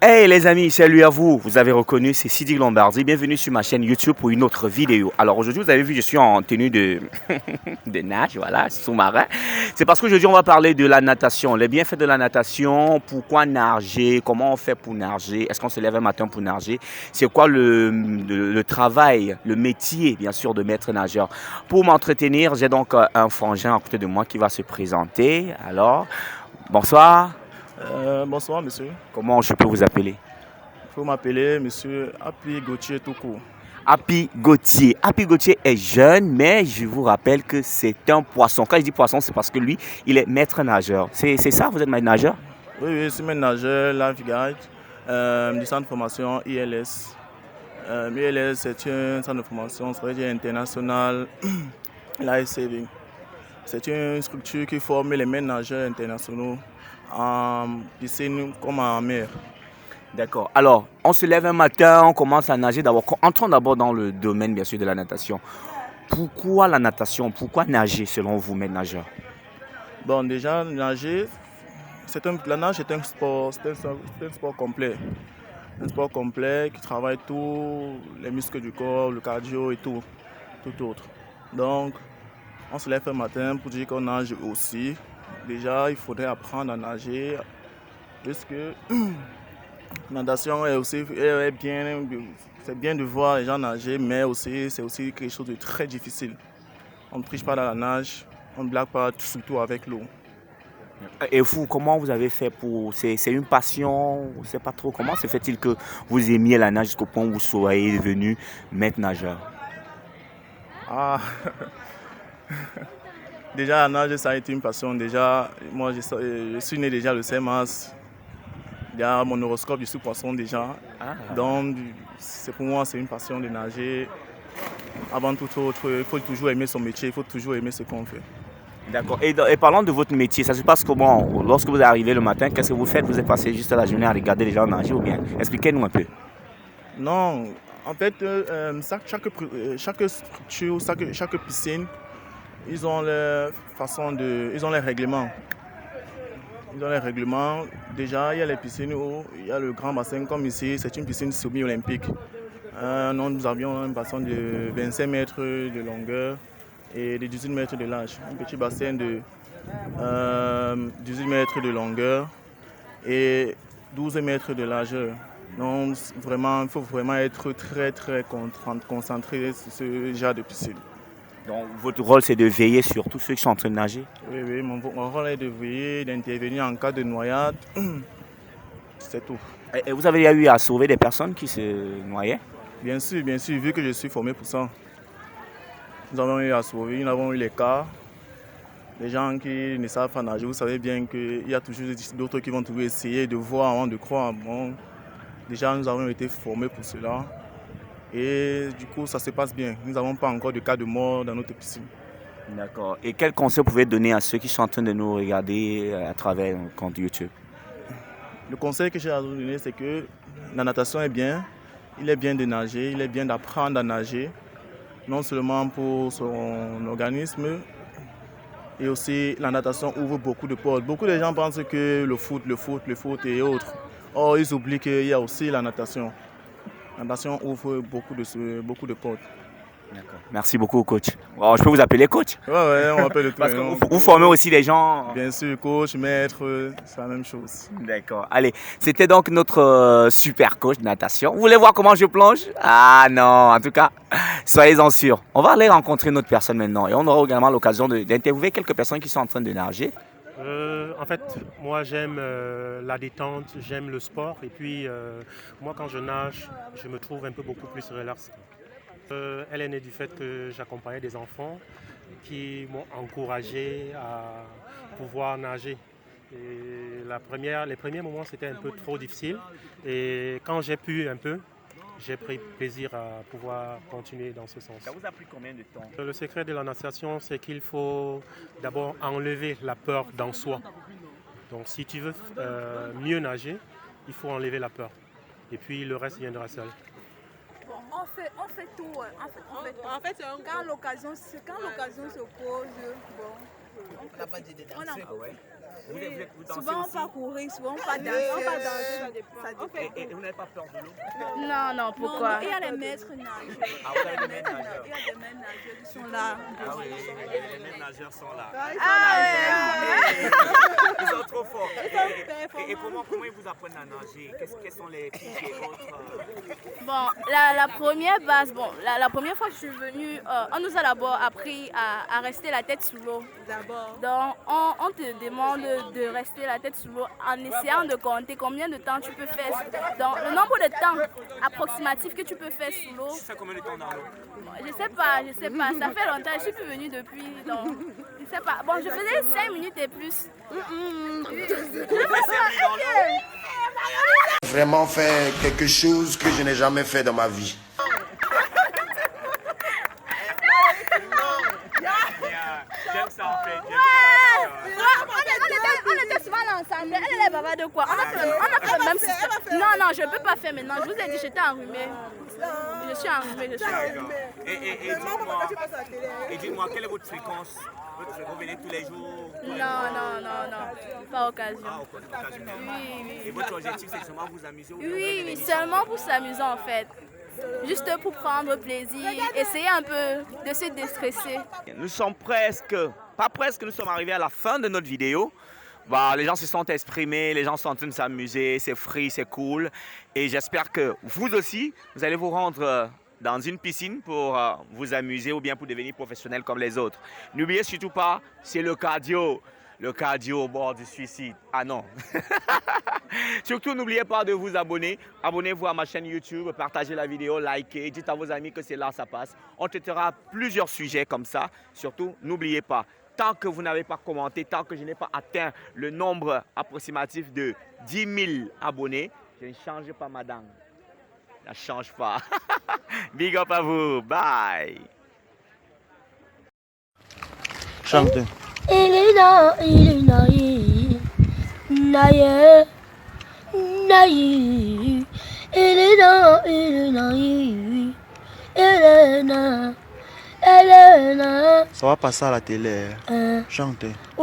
Hey les amis, salut à vous. Vous avez reconnu, c'est Sidi Lombardi. Bienvenue sur ma chaîne YouTube pour une autre vidéo. Alors aujourd'hui, vous avez vu, je suis en tenue de, de nage, voilà, sous-marin. C'est parce qu'aujourd'hui, on va parler de la natation, les bienfaits de la natation, pourquoi nager, comment on fait pour nager, est-ce qu'on se lève un matin pour nager, c'est quoi le travail, le métier, bien sûr, de maître nageur. Pour m'entretenir, j'ai donc un frangin à côté de moi qui va se présenter. Alors, bonsoir. Bonsoir, monsieur. Comment je peux vous appeler? Il faut m'appeler monsieur Happy Gauthier Toukou. Happy Gauthier. Happy Gauthier est jeune, mais je vous rappelle que c'est un poisson. Quand je dis poisson, c'est parce que lui, il est maître nageur. C'est ça, vous êtes maître nageur? Oui, je suis maître nageur, lifeguard, du centre de formation ILS. ILS, c'est un centre de formation, ça veut dire international life saving. C'est une structure qui forme les maîtres nageurs internationaux en piscine comme en mer. D'accord. Alors, on se lève un matin, on commence à nager. D'abord, entrons d'abord dans le domaine, bien sûr, de la natation. Pourquoi la natation? Pourquoi nager, selon vous, maître nageur? Bon, déjà, nager, la nage est un sport, c'est un sport complet. Un sport complet qui travaille tous les muscles du corps, le cardio et tout autre. Donc, on se lève un matin pour dire qu'on nage aussi. Déjà, il faudrait apprendre à nager, puisque la natation est aussi est bien. C'est bien de voir les gens nager, mais aussi c'est aussi quelque chose de très difficile. On ne triche pas dans la nage, on ne blague pas, surtout avec l'eau. Et vous, comment vous avez fait pour... C'est une passion, je ne sais pas trop. Comment se fait-il que vous aimiez la nage jusqu'au point où vous soyez devenu maître nageur? Ah, déjà la nage, ça a été une passion. Déjà, moi, je suis né déjà le 5 mars. Il y a mon horoscope, je suis poisson déjà. Donc, pour moi, c'est une passion de nager. Avant tout autre, il faut toujours aimer son métier, il faut toujours aimer ce qu'on fait. D'accord. Et parlant de votre métier, ça se passe comment? Lorsque vous arrivez le matin, qu'est-ce que vous faites? Vous êtes passé juste la journée à regarder les gens nager ou bien? Expliquez-nous un peu. Non, en fait, chaque structure, chaque piscine, ils ont leur façon de... Ils ont les règlements. Ils ont les règlements. Déjà, il y a les piscines où il y a le grand bassin, comme ici, c'est une piscine semi-olympique. Nous avions un bassin de 25 mètres de longueur et de 18 mètres de large. Un petit bassin de 18 mètres de longueur et 12 mètres de largeur. Donc, vraiment, il faut vraiment être très, très concentré sur ce genre de piscine. Donc, votre rôle, c'est de veiller sur tous ceux qui sont en train de nager? Oui, mon rôle est de veiller, d'intervenir en cas de noyade. C'est tout. Et vous avez déjà eu à sauver des personnes qui se noyaient? Bien sûr, vu que je suis formé pour ça. Nous avons eu à sauver, nous avons eu les cas. Les gens qui ne savent pas nager, vous savez bien qu'il y a toujours d'autres qui vont toujours essayer de voir avant de croire. Bon, déjà, nous avons été formés pour cela. Et du coup, ça se passe bien. Nous n'avons pas encore de cas de mort dans notre piscine. D'accord. Et quel conseil vous pouvez donner à ceux qui sont en train de nous regarder à travers notre compte YouTube? Le conseil que j'ai à vous donner, c'est que la natation est bien. Il est bien de nager, il est bien d'apprendre à nager. Non seulement pour son organisme, et aussi la natation ouvre beaucoup de portes. Beaucoup de gens pensent que le foot et autres. Or, ils oublient qu'il y a aussi la natation. La natation ouvre beaucoup de portes. D'accord. Merci beaucoup, coach. Oh, je peux vous appeler coach? Ouais, on appelle le tout. Parce que vous formez aussi des gens. Bien sûr, coach, maître, c'est la même chose. D'accord. Allez, c'était donc notre super coach de natation. Vous voulez voir comment je plonge? Ah non, en tout cas, soyez-en sûrs. On va aller rencontrer notre personne maintenant et on aura également l'occasion d'interviewer quelques personnes qui sont en train de nager. En fait, moi j'aime la détente, j'aime le sport et puis moi quand je nage, je me trouve un peu beaucoup plus relax. Elle est née du fait que j'accompagnais des enfants qui m'ont encouragé à pouvoir nager. Et les premiers moments c'était un peu trop difficile et quand j'ai pu un peu, j'ai pris plaisir à pouvoir continuer dans ce sens. Ça vous a pris combien de temps? Le secret de la natation, c'est qu'il faut d'abord enlever la peur dans soi. Donc si tu veux mieux nager, il faut enlever la peur. Et puis le reste viendra seul. On fait tout. En fait, quand l'occasion se pose, bon, on en profite. Vous dansez Souvent, on aussi? part courir, souvent, on part danser. Ça dépend. Et vous n'avez pas peur de l'eau? Non, non, pourquoi? Non, il y a les maîtres nageurs. Ah, vous avez des maîtres nageurs? Il y a des maîtres nageurs qui sont là. Ah oui, les maîtres nageurs sont là. Ah, Ils sont trop forts. Et comment ils vous apprennent à nager? Quels sont les pics et autres? bon, la première base, bon, la première fois que je suis venue, on nous a d'abord appris à rester la tête sous l'eau. D'abord. Donc, on te demande de rester la tête sous l'eau en essayant de compter combien de temps tu peux faire. Donc, le nombre de temps approximatif que tu peux faire sous l'eau. Tu fais combien de temps dans l'eau? Je sais pas. Ça fait longtemps, je suis plus venue depuis. Donc, je sais pas. Bon, je faisais 5 minutes et plus. Vraiment faire quelque chose que je n'ai jamais fait dans ma vie. J'aime ça en fait. On était souvent là ensemble. Elle est bavarde de quoi? On a fait le même système. Non, je ne peux pas faire maintenant. Je vous ai dit, j'étais enrhumée. Je suis enrhumée. Et dis-moi, quelle est votre fréquence? Vous venez tous les jours? Non. Pas occasion. Ah, occasionnellement. Oui. Et votre objectif, c'est seulement vous amuser? Oui, seulement pour s'amuser en fait. Juste pour prendre plaisir, essayer un peu de se déstresser. Nous sommes nous sommes arrivés à la fin de notre vidéo. Bah, les gens se sont exprimés, les gens sont en train de s'amuser, c'est free, c'est cool. Et j'espère que vous aussi, vous allez vous rendre dans une piscine pour vous amuser ou bien pour devenir professionnel comme les autres. N'oubliez surtout pas, c'est le cardio. Le cardio au bord du suicide. Ah non. Surtout, n'oubliez pas de vous abonner. Abonnez-vous à ma chaîne YouTube, partagez la vidéo, likez, dites à vos amis que c'est là ça passe. On traitera plusieurs sujets comme ça. Surtout, n'oubliez pas, tant que vous n'avez pas commenté, tant que je n'ai pas atteint le nombre approximatif de 10 000 abonnés, je ne change pas ma dame. Je ne change pas. Big up à vous. Bye. Chante. Elena, naïe, Elena, Ça va passer à la télé. Chante.